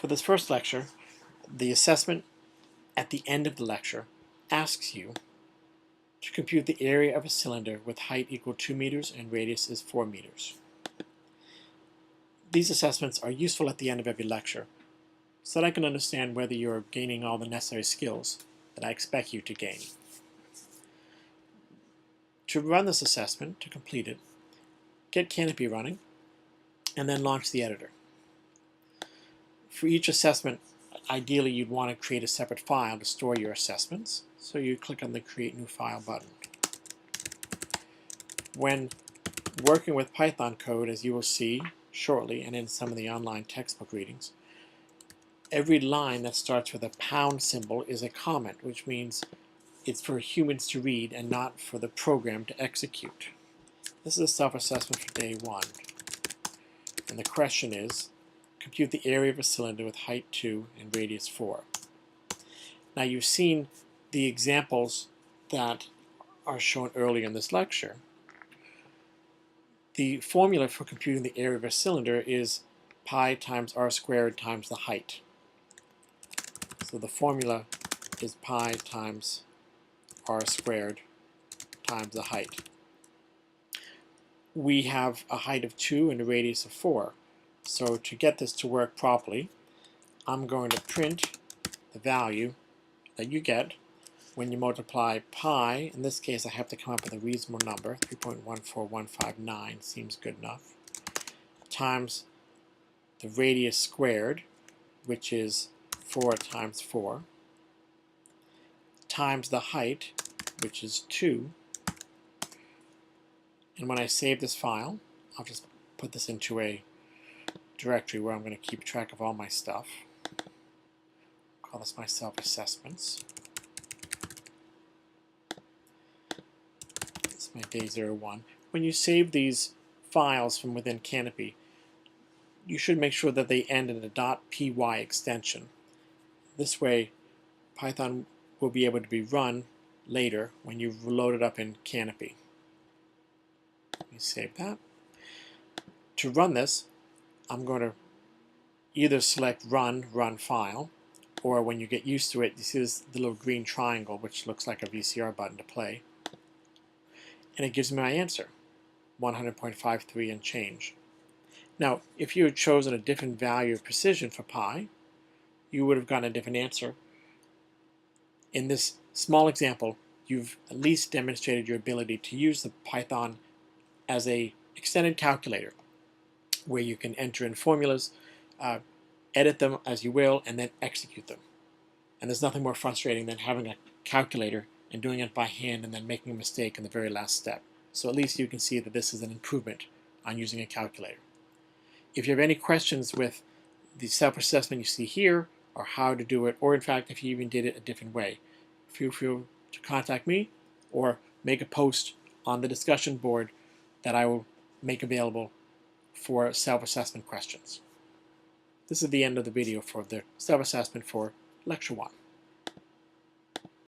For this first lecture, the assessment at the end of the lecture asks you to compute the area of a cylinder with height equal 2 meters and radius is 4 meters. These assessments are useful at the end of every lecture so that I can understand whether you're gaining all the necessary skills that I expect you to gain. To run this assessment, to complete it, get Canopy running and then launch the editor. For each assessment, ideally you'd want to create a separate file to store your assessments, so you click on the Create New File button. When working with Python code, as you will see shortly and in some of the online textbook readings, every line that starts with a pound symbol is a comment, which means it's for humans to read and not for the program to execute. This is a self-assessment for day 1. And the question is, compute the area of a cylinder with height 2 and radius 4. Now you've seen the examples that are shown earlier in this lecture. The formula for computing the area of a cylinder is pi times r squared times the height. So the formula is pi times r squared times the height. We have a height of 2 and a radius of 4. So to get this to work properly, I'm going to print the value that you get when you multiply pi. In this case, I have to come up with a reasonable number. 3.14159 seems good enough. Times the radius squared, which is 4 times 4, times the height, which is 2. And when I save this file, I'll just put this into a directory where I'm going to keep track of all my stuff. Call this my self-assessments. It's my day 01. When you save these files from within Canopy, you should make sure that they end in a .py extension. This way, Python will be able to be run later when you've loaded up in Canopy. Let me save that. To run this, I'm going to either select Run File, or when you get used to it, you see this the little green triangle, which looks like a VCR button to play. And it gives me my answer, 100.53 and change. Now, if you had chosen a different value of precision for pi, you would have gotten a different answer. In this small example, you've at least demonstrated your ability to use the Python as an extended calculator, where you can enter in formulas, edit them as you will, and then execute them. And there's nothing more frustrating than having a calculator and doing it by hand and then making a mistake in the very last step. So at least you can see that this is an improvement on using a calculator. If you have any questions with the self-assessment you see here, or how to do it, or in fact if you even did it a different way, feel free to contact me or make a post on the discussion board that I will make available for self-assessment questions. This is the end of the video for the self-assessment for Lecture 1.